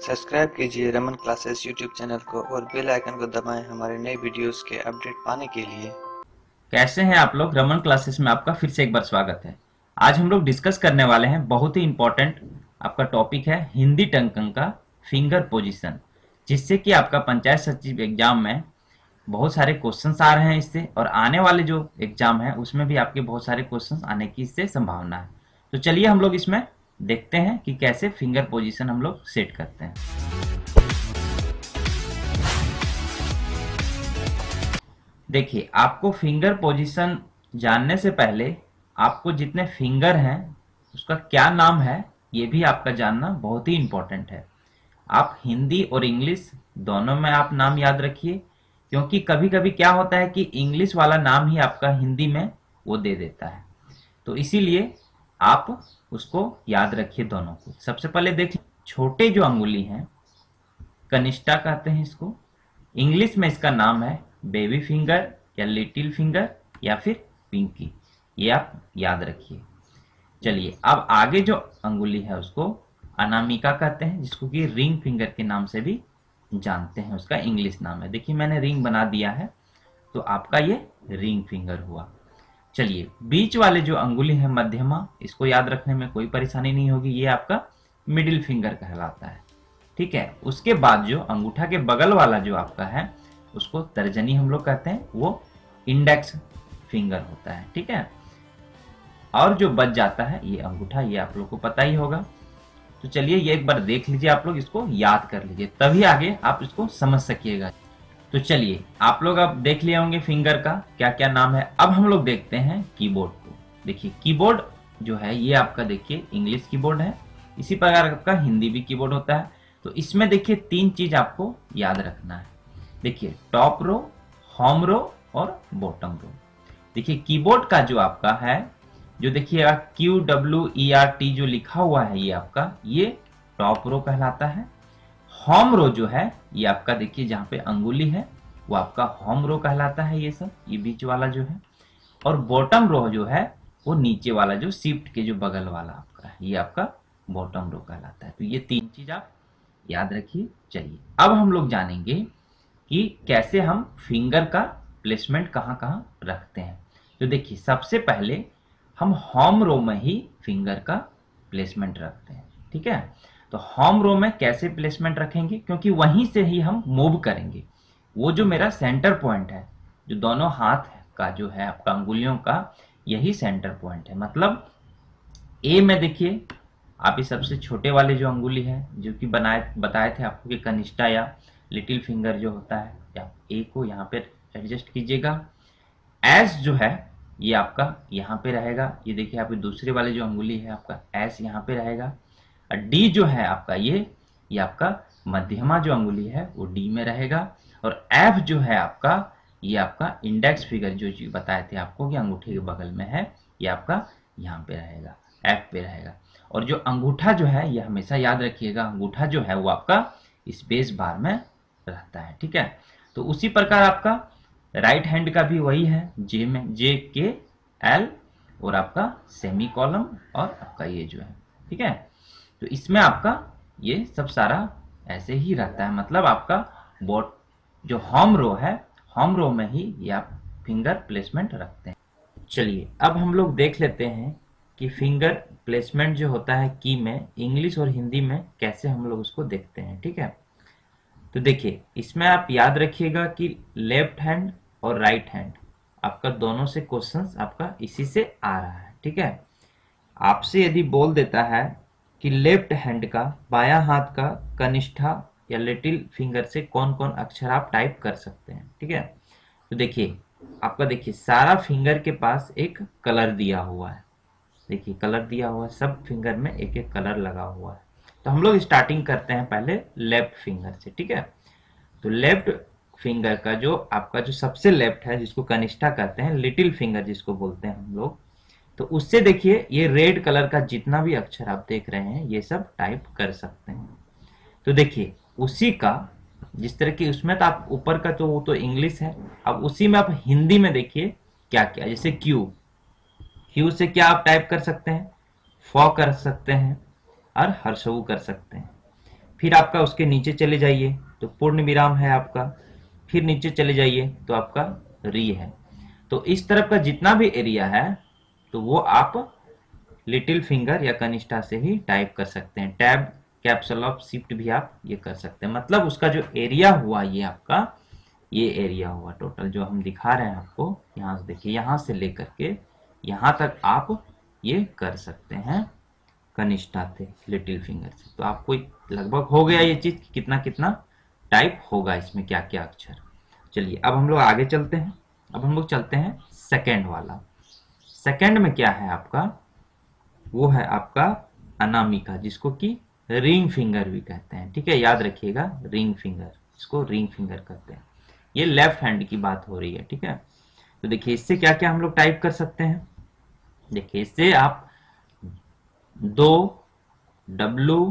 Subscribe कीजिए Raman classes YouTube channel को और बेल आइकन को दबाएं हमारे नए वीडियोस के अपडेट पाने के लिए। कैसे हैं आप लोग। रमन क्लासेस में आपका फिर से एक बार स्वागत है। आज हम लोग डिस्कस करने वाले हैं बहुत ही इंपॉर्टेंट आपका टॉपिक है हिंदी टंकन का फिंगर पोजीशन, जिससे कि आपका पंचायत सचिव एग्जाम में बहुत सारे क्वेश्चंस आ रहे हैं इससे, और आने वाले जो एग्जाम है उसमें भी आपके बहुत सारे क्वेश्चंस आने की इससे संभावना है। तो चलिए हम लोग इसमें देखते हैं कि कैसे फिंगर पोजीशन हम लोग सेट करते हैं। देखिए, आपको फिंगर पोजीशन जानने से पहले आपको जितने फिंगर हैं उसका क्या नाम है ये भी आपका जानना बहुत ही इंपॉर्टेंट है। आप हिंदी और इंग्लिश दोनों में आप नाम याद रखिए, क्योंकि कभी कभी क्या होता है कि इंग्लिश वाला नाम ही आपका हिंदी में वो दे देता है, तो इसीलिए आप उसको याद रखिए दोनों को। सबसे पहले देखिए, छोटे जो अंगुली हैं कनिष्ठा कहते हैं इसको। इंग्लिश में इसका नाम है बेबी फिंगर या लिटिल फिंगर या फिर पिंकी, ये आप याद रखिए। चलिए, अब आगे जो अंगुली है उसको अनामिका कहते हैं, जिसको कि रिंग फिंगर के नाम से भी जानते हैं, उसका इंग्लिश नाम है। देखिए मैंने रिंग बना दिया है, तो आपका ये रिंग फिंगर हुआ। चलिए, बीच वाले जो अंगुली है मध्यमा, इसको याद रखने में कोई परेशानी नहीं होगी, ये आपका मिडिल फिंगर कहलाता है। ठीक है, उसके बाद जो अंगूठा के बगल वाला जो आपका है उसको तर्जनी हम लोग कहते हैं, वो इंडेक्स फिंगर होता है। ठीक है, और जो बच जाता है ये अंगूठा, ये आप लोग को पता ही होगा। तो चलिए ये एक बार देख लीजिए, आप लोग इसको याद कर लीजिए, तभी आगे आप इसको समझ सकिएगा। तो चलिए, आप लोग अब देख लिए होंगे फिंगर का क्या क्या नाम है। अब हम लोग देखते हैं कीबोर्ड को। देखिए, कीबोर्ड जो है ये आपका देखिए इंग्लिश कीबोर्ड है, इसी प्रकार आपका हिंदी भी कीबोर्ड होता है। तो इसमें देखिए तीन चीज आपको याद रखना है। देखिए, टॉप रो, होम रो और बॉटम रो। देखिए, कीबोर्ड का जो आपका है, जो देखिएगा QWERT जो लिखा हुआ है ये आपका, ये टॉप रो कहलाता है। होम रो जो है ये आपका देखिए जहाँ पे अंगुली है वो आपका होम रो कहलाता है, ये सब ये बीच वाला जो है। और बॉटम रो जो है वो नीचे वाला जो शिफ्ट के जो बगल वाला आपका है, ये आपका बॉटम रो कहलाता है। तो ये तीन चीज आप याद रखिए। चलिए, अब हम लोग जानेंगे कि कैसे हम फिंगर का प्लेसमेंट कहाँ कहाँ रखते हैं। तो देखिए, सबसे पहले हम होम रो में ही फिंगर का प्लेसमेंट रखते हैं। ठीक है, तो होम रो में कैसे प्लेसमेंट रखेंगे, क्योंकि वहीं से ही हम मूव करेंगे। वो जो मेरा सेंटर पॉइंट है, जो दोनों हाथ का जो है आपका अंगुलियों का, यही सेंटर पॉइंट है। मतलब ए में देखिए, आप इस सबसे छोटे वाले जो अंगुली है, जो कि बताए थे आपको कि कनिष्ठा या लिटिल फिंगर जो होता है, या ए को यहाँ पे एडजस्ट कीजिएगा। एस जो है ये आपका यहाँ पे रहेगा, ये देखिए आप दूसरे वाले जो अंगुली है आपका एस यहाँ पे रहेगा। और डी जो है आपका ये आपका मध्यमा जो अंगुली है वो डी में रहेगा। और एफ जो है आपका, ये आपका इंडेक्स फिगर जो चीज बताए थे आपको कि अंगूठे के बगल में है, ये आपका यहाँ पे रहेगा, एफ पे रहेगा। और जो अंगूठा जो है ये हमेशा याद रखिएगा, अंगूठा जो है वो आपका स्पेस बार में रहता है। ठीक है, तो उसी प्रकार आपका राइट हैंड का भी वही है, जे में JKL और आपका सेमी कॉलम और आपका ये जो है। ठीक है, तो इसमें आपका ये सब सारा ऐसे ही रहता है। मतलब आपका बोट जो होम रो है, होम रो में ही ये आप फिंगर प्लेसमेंट रखते हैं। चलिए, अब हम लोग देख लेते हैं कि फिंगर प्लेसमेंट जो होता है की में, इंग्लिश और हिंदी में कैसे हम लोग उसको देखते हैं। ठीक है, तो देखिए इसमें आप याद रखिएगा कि लेफ्ट हैंड और राइट हैंड आपका दोनों से क्वेश्चंस आपका इसी से आ रहा है। ठीक है, आपसे यदि बोल देता है कि लेफ्ट हैंड का बायां हाथ का कनिष्ठा या लिटिल फिंगर से कौन कौन अक्षर आप टाइप कर सकते हैं। ठीक है, तो देखिए आपका, देखिए सारा फिंगर के पास एक कलर दिया हुआ है। देखिए कलर दिया हुआ है, सब फिंगर में एक एक कलर लगा हुआ है। तो हम लोग स्टार्टिंग करते हैं पहले लेफ्ट फिंगर से। ठीक है, तो लेफ्ट फिंगर का जो आपका जो सबसे लेफ्ट है, जिसको कनिष्ठा कहते हैं, लिटिल फिंगर जिसको बोलते हैं हम लोग, तो उससे देखिए ये रेड कलर का जितना भी अक्षर आप देख रहे हैं ये सब टाइप कर सकते हैं। तो देखिए उसी का, जिस तरह की उसमें तो आप ऊपर का तो वो तो इंग्लिश है, अब उसी में आप हिंदी में देखिए क्या क्या, जैसे क्यू, क्यू से क्या आप टाइप कर सकते हैं, फॉ कर सकते हैं और हर्षऊ कर सकते हैं। फिर आपका उसके नीचे चले जाइए तो पूर्ण विराम है आपका, फिर नीचे चले जाइए तो आपका री है। तो इस तरफ का जितना भी एरिया है तो वो आप लिटिल फिंगर या कनिष्ठा से ही टाइप कर सकते हैं। टैब, कैप्सल ऑफ, शिफ्ट भी आप ये कर सकते हैं। मतलब उसका जो एरिया हुआ ये आपका, ये एरिया हुआ टोटल जो हम दिखा रहे हैं आपको, यहाँ से देखिए, यहाँ से लेकर के यहाँ तक आप ये कर सकते हैं कनिष्ठा थे लिटिल फिंगर से। तो आपको लगभग हो गया ये चीज, कितना कितना टाइप होगा इसमें, क्या क्या अक्षर। चलिए अब हम लोग आगे चलते हैं। अब हम लोग चलते हैं सेकेंड वाला। सेकेंड में क्या है आपका, वो है आपका अनामिका, जिसको कि रिंग फिंगर भी कहते हैं। ठीक है, याद रखिएगा, रिंग फिंगर, इसको रिंग फिंगर कहते हैं। ये लेफ्ट हैंड की बात हो रही है। ठीक है, तो देखिए इससे क्या क्या हम लोग टाइप कर सकते हैं। देखिए इससे आप 2 W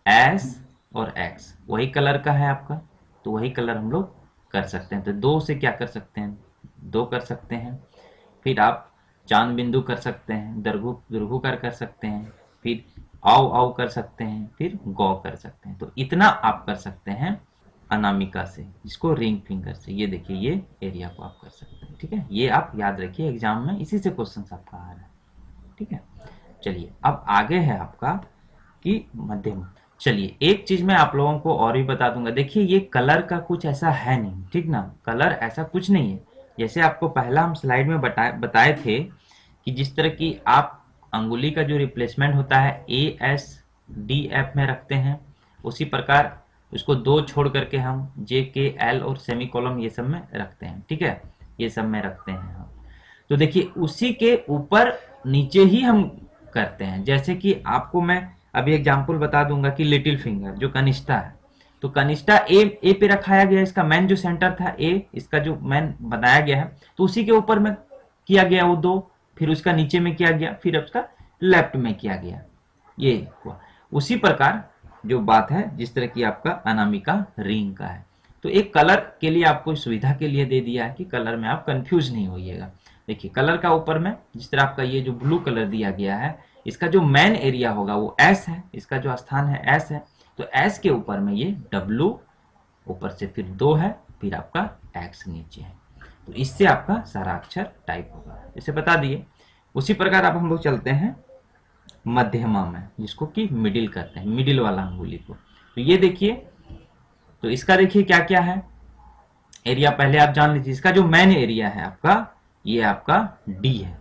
S और X वही कलर का है आपका, तो वही कलर हम लोग कर सकते हैं। तो 2 से क्या कर सकते हैं, 2 कर सकते हैं। फिर आप चांद बिंदु कर सकते हैं, दीर्घु दीर्घुकार कर सकते हैं, फिर औ औ कर सकते हैं, फिर गौ कर सकते हैं। तो इतना आप कर सकते हैं अनामिका से, जिसको रिंग फिंगर से। ये देखिए ये एरिया को आप कर सकते हैं। ठीक है, ये आप याद रखिए, एग्जाम में इसी से क्वेश्चन आपका आ रहा है। ठीक है, चलिए अब आगे है आपका कि मध्यम। चलिए एक चीज मैं आप लोगों को और भी बता दूंगा। देखिए ये कलर का कुछ ऐसा है नहीं, ठीक ना, कलर ऐसा कुछ नहीं है। जैसे आपको पहला हम स्लाइड में बताए थे कि जिस तरह की आप अंगुली का जो रिप्लेसमेंट होता है ASDF में रखते हैं, उसी प्रकार उसको 2 छोड़ करके हम JKL और सेमीकोलन ये सब में रखते हैं। ठीक है, ये सब में रखते हैं हम। तो देखिए उसी के ऊपर नीचे ही हम करते हैं। जैसे कि आपको मैं अभी एग्जांपल बता दूंगा कि लिटिल फिंगर जो कनिष्ठा है, तो कनिष्ठा ए पे रखाया गया, इसका मैन जो सेंटर था ए, इसका जो मैन बनाया गया है, तो उसी के ऊपर में किया गया वो 2, फिर उसका नीचे में किया गया, फिर उसका लेफ्ट में किया गया, ये हुआ। उसी प्रकार जो बात है जिस तरह की आपका अनामिका रिंग का है। तो एक कलर के लिए आपको सुविधा के लिए दे दिया है कि कलर में आप कंफ्यूज नहीं होइएगा। देखिए कलर का ऊपर में जिस तरह आपका ये जो ब्लू कलर दिया गया है, इसका जो मेन एरिया होगा वो S है, इसका जो स्थान है S है। तो S के ऊपर में ये W, ऊपर से फिर 2 है, फिर आपका X नीचे है। तो इससे आपका सारा अक्षर टाइप होगा, इसे बता दिए। उसी प्रकार अब हम लोग चलते हैं मध्यमा में, जिसको कि मिडिल कहते हैं, मिडिल वाला अंगुली को। तो ये देखिए, तो इसका देखिए क्या क्या है एरिया, पहले आप जान लीजिए। इसका जो मेन एरिया है आपका, ये आपका D है।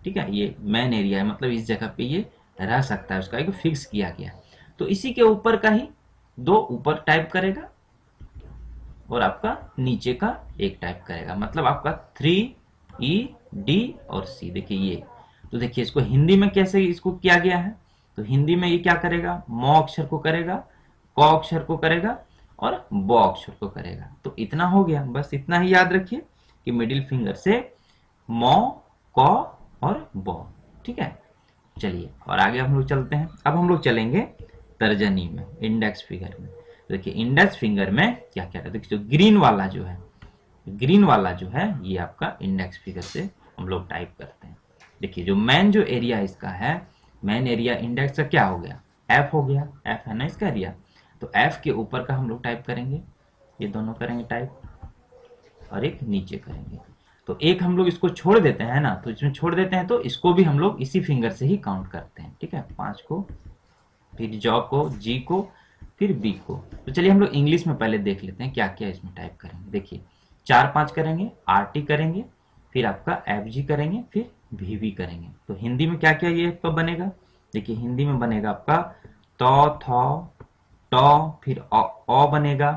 ठीक है, ये मेन एरिया है, मतलब इस जगह पे ये रह सकता है, उसका एक फिक्स किया गया। तो इसी के ऊपर का ही 2 ऊपर टाइप करेगा और आपका नीचे का 1 टाइप करेगा, मतलब आपका 3ED और C। देखिए ये, तो देखिए इसको हिंदी में कैसे इसको किया गया है। तो हिंदी में ये क्या करेगा, म अक्षर को करेगा, क अक्षर को करेगा और ब अक्षर को करेगा। तो इतना हो गया, बस इतना ही याद रखिए कि मिडिल फिंगर से म, क और ब। ठीक है, चलिए और आगे हम लोग चलते हैं। अब हम लोग चलेंगे तर्जनी में, इंडेक्स फिंगर में। देखिए इंडेक्स फिंगर में क्या क्या है, देखिए जो ग्रीन वाला जो है, ग्रीन वाला जो है ये आपका इंडेक्स फिंगर से हम लोग टाइप करते हैं। देखिए जो मेन जो एरिया इसका है, मेन एरिया इंडेक्स का क्या हो गया, F हो गया, F है ना इसका एरिया। तो F के ऊपर का हम लोग टाइप करेंगे, ये दोनों करेंगे टाइप, और एक नीचे करेंगे। तो एक हम लोग इसको छोड़ देते हैं ना, तो इसमें छोड़ देते हैं, तो इसको भी हम लोग इसी फिंगर से ही काउंट करते हैं। ठीक है, 5 को, फिर जॉ को, जी को, फिर बी को। तो चलिए हम लोग इंग्लिश में पहले देख लेते हैं क्या क्या इसमें टाइप करेंगे। देखिए 4-5 करेंगे, RT करेंगे, फिर आपका FG करेंगे, फिर VV करेंगे। तो हिंदी में क्या क्या ये आपका बनेगा, देखिए हिंदी में बनेगा आपका तो, थौ, टॉ, फिर ओ बनेगा,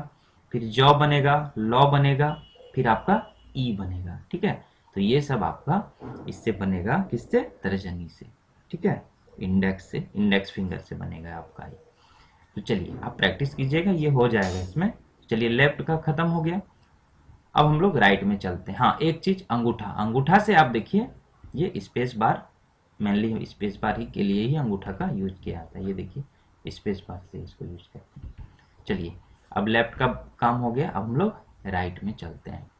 फिर जॉ बनेगा, लॉ बनेगा, फिर आपका ई बनेगा। ठीक है, तो ये सब आपका इससे बनेगा, किससे, तर्जनी से। ठीक है, इंडेक्स से, इंडेक्स फिंगर से बनेगा आपका ये। तो चलिए आप प्रैक्टिस कीजिएगा, ये हो जाएगा इसमें। चलिए लेफ्ट का खत्म हो गया, अब हम लोग राइट में चलते हैं। हाँ एक चीज, अंगूठा, अंगूठा से आप देखिए ये space bar, mainly space bar ही के लिए ही अंगूठा का यूज किया जाता है। ये देखिए स्पेस बार से इसको यूज करते हैं। चलिए अब लेफ्ट का काम हो गया, अब हम लोग राइट में चलते हैं।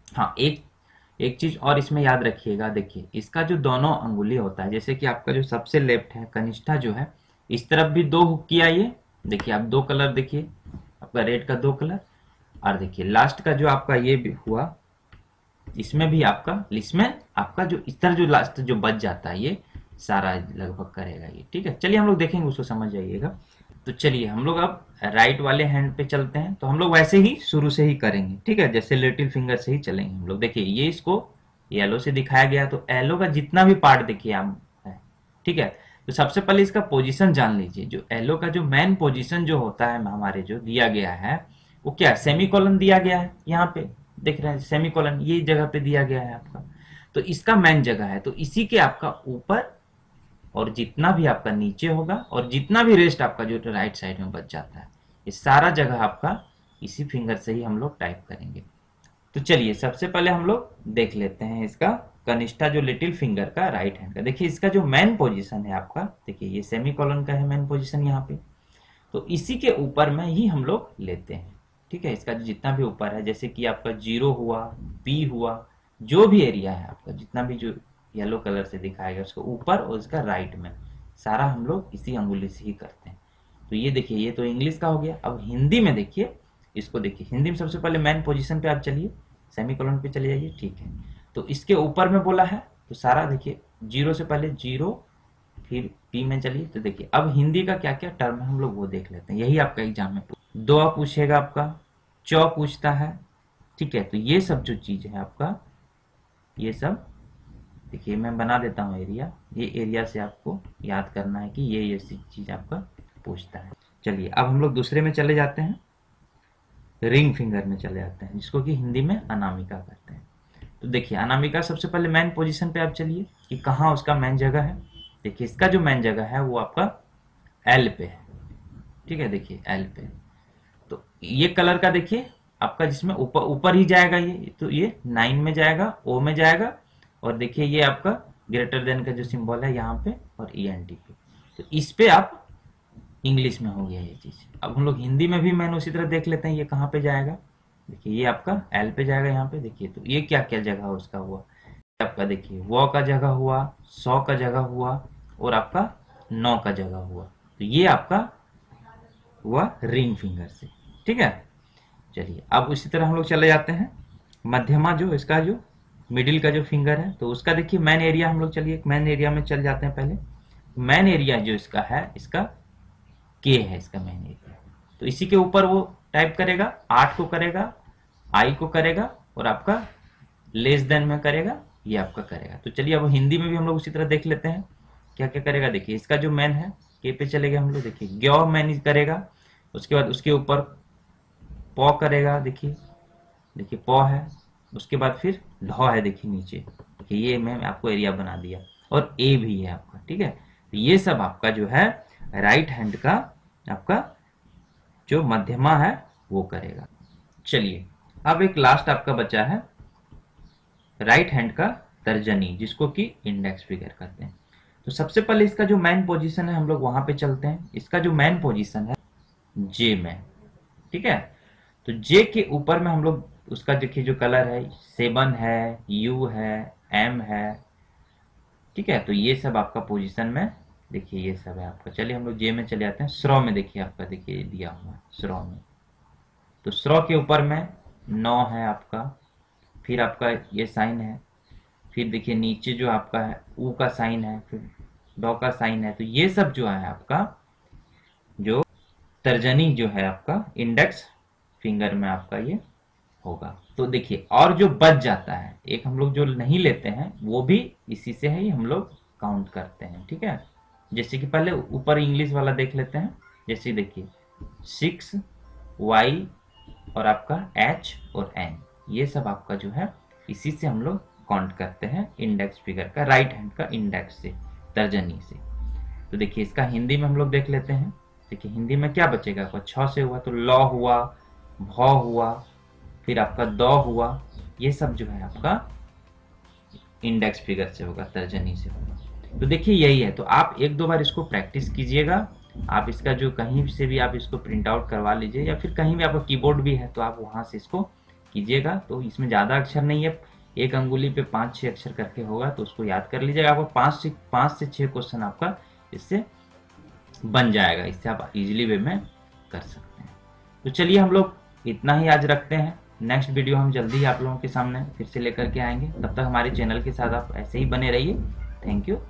हाँ एक चीज और इसमें याद रखिएगा, देखिए इसका जो दोनों अंगुली होता है, जैसे कि आपका जो सबसे लेफ्ट है कनिष्ठा जो है, इस तरफ भी 2 हुक किया ये, देखिए आप दो कलर देखिए, आपका रेड का दो कलर, और देखिए लास्ट का जो आपका ये भी हुआ, इसमें आपका जो इस तरह जो लास्ट जो बच जाता है ये सारा लगभग करेगा ये। ठीक है, चलिए हम लोग देखेंगे, उसको समझ जाइएगा। तो चलिए हम लोग अब राइट वाले हैंड पे चलते हैं। तो हम लोग वैसे ही शुरू से ही करेंगे, ठीक है, जैसे लिटिल फिंगर से ही चलेंगे हम लोग। देखिए ये इसको येलो से दिखाया गया, तो येलो का जितना भी पार्ट देखिए आप है, ठीक है। तो सबसे पहले इसका पोजीशन जान लीजिए। जो येलो का जो मेन पोजीशन जो होता है हमारे जो दिया गया है वो क्या, सेमीकोलन दिया गया है यहाँ पे, देख रहे हैं सेमीकोलन ये जगह पे दिया गया है आपका। तो इसका मेन जगह है, तो इसी के आपका ऊपर और जितना भी आपका नीचे होगा और जितना भी रेस्ट आपका जो राइट साइड में बच जाता है, ये सारा जगह आपका इसी फिंगर से ही हम लोग टाइप करेंगे। तो चलिए सबसे पहले हम लोग देख लेते हैं इसका कनिष्ठा जो लिटिल फिंगर का राइट हैंड का। देखिए इसका जो मेन पोजीशन है आपका, देखिए ये सेमीकोलन का है मेन पोजीशन यहाँ पे, तो इसी के ऊपर में ही हम लोग लेते हैं। ठीक है, इसका जितना भी ऊपर है, जैसे कि आपका जीरो हुआ, बी हुआ, जो भी एरिया है आपका, जितना भी जो येलो कलर से दिखाएगा उसको ऊपर और उसका राइट में सारा हम लोग इसी अंगुली से ही करते हैं। तो ये देखिए ये तो इंग्लिश का हो गया। अब हिंदी में देखिए, इसको देखिए हिंदी में सबसे पहले मेन पोजीशन पे आप चलिए, सेमीकोलन पे चले जाइए। ठीक है, तो इसके ऊपर में बोला है तो सारा देखिए जीरो से पहले जीरो, फिर पी में चलिए। तो देखिए अब हिंदी का क्या क्या टर्म है हम लोग वो देख लेते हैं, यही आपका एग्जाम में दो पूछेगा, आपका चौ पूछता है। ठीक है, तो ये सब जो चीज है आपका, ये सब देखिए मैं बना देता हूँ एरिया, ये एरिया से आपको याद करना है कि ये चीज आपका पूछता है। चलिए अब हम लोग दूसरे में चले जाते हैं, रिंग फिंगर में चले जाते हैं, जिसको कि हिंदी में अनामिका कहते हैं। तो देखिए अनामिका सबसे पहले मेन पोजीशन पे आप चलिए कि कहाँ उसका मेन जगह है। देखिए इसका जो मेन जगह है वो आपका एल पे है। ठीक है, देखिए एल पे, तो ये कलर का देखिए आपका जिसमें ऊपर ऊपर ही जाएगा ये, तो ये 9 में जाएगा, ओ में जाएगा, और देखिए ये आपका ग्रेटर देन का जो सिंबल है यहाँ पे और ENT पे, तो इस पे आप इंग्लिश में हो गया ये चीज। अब हम लोग हिंदी में भी मैंने उसी तरह देख लेते हैं ये कहाँ पे जाएगा। देखिए ये आपका एल पे जाएगा यहाँ पे। देखिए तो ये क्या क्या जगह उसका हुआ आपका, देखिए वो का जगह हुआ, 100 का जगह हुआ, और आपका 9 का जगह हुआ। तो ये आपका हुआ रिंग फिंगर से। ठीक है, चलिए अब उसी तरह हम लोग चले जाते हैं मध्यमा, जो इसका जो मिडिल का जो फिंगर है, तो उसका देखिए मेन एरिया हम लोग, चलिए मेन एरिया में चल जाते हैं पहले। मेन एरिया जो इसका है, इसका के है इसका मेन एरिया, तो इसी के ऊपर वो टाइप करेगा, 8 को करेगा, आई को करेगा, और आपका लेस देन में करेगा, ये आपका करेगा। तो चलिए अब हिंदी में भी हम लोग उसी तरह देख लेते हैं क्या क्या करेगा। देखिए इसका जो मैन है के पे चलेगा हम लोग, देखिए ग्यो मैन करेगा, उसके बाद उसके ऊपर पौ करेगा, देखिए देखिए पौ है, उसके बाद फिर ढौ है, देखिए नीचे, देखिए ये मैं आपको एरिया बना दिया, और ए भी है आपका। ठीक है, तो ये सब आपका जो है राइट हैंड का आपका जो मध्यमा है वो करेगा। चलिए अब एक लास्ट आपका बचा है राइट हैंड का तर्जनी, जिसको कि इंडेक्स फिंगर कहते हैं। तो सबसे पहले इसका जो मेन पोजीशन है हम लोग वहां पे चलते हैं। इसका जो मेन पोजीशन है जे में, ठीक है, तो जे के ऊपर में हम लोग उसका देखिए जो कलर है 7 है, यू है, एम है। ठीक है, तो ये सब आपका पोजीशन में देखिए ये सब है आपका। चलिए हम लोग जे में चले आते हैं। स्रो में देखिए आपका, देखिए दिया हुआ है स्रो में, तो स्रो के ऊपर में 9 है आपका, फिर आपका ये साइन है, फिर देखिए नीचे जो आपका है ऊ का साइन है, फिर डॉ का साइन है। तो ये सब जो है आपका जो तर्जनी जो है आपका इंडेक्स फिंगर में आपका ये होगा। तो देखिए और जो बच जाता है, एक हम लोग जो नहीं लेते हैं वो भी इसी से ही हम लोग काउंट करते हैं। ठीक है, जैसे कि पहले ऊपर इंग्लिश वाला देख लेते हैं। जैसे देखिए 6 वाई और आपका एच और एन, ये सब आपका जो है इसी से हम लोग काउंट करते हैं इंडेक्स फिगर का, राइट हैंड का इंडेक्स से, तर्जनी से। तो देखिए इसका हिंदी में हम लोग देख लेते हैं। देखिए हिंदी में क्या बचेगा आपका, 6 से हुआ तो लौ हुआ, भौ हुआ, फिर आपका दौ हुआ, ये सब जो है आपका इंडेक्स फिगर से होगा, तर्जनी से होगा। तो देखिए यही है, तो आप एक दो बार इसको प्रैक्टिस कीजिएगा। आप इसका जो कहीं से भी आप इसको प्रिंट आउट करवा लीजिए, या फिर कहीं भी आपका कीबोर्ड भी है तो आप वहां से इसको कीजिएगा। तो इसमें ज़्यादा अक्षर नहीं है, एक अंगुली पे 5-6 अक्षर करके होगा, तो उसको याद कर लीजिएगा। आपको 5 से 6 क्वेश्चन आपका इससे बन जाएगा, इससे आप इजीली वे में कर सकते हैं। तो चलिए हम लोग इतना ही आज रखते हैं। नेक्स्ट वीडियो हम जल्दी ही आप लोगों के सामने फिर से लेकर के आएंगे। तब तक हमारे चैनल के साथ आप ऐसे ही बने रहिए। Thank you.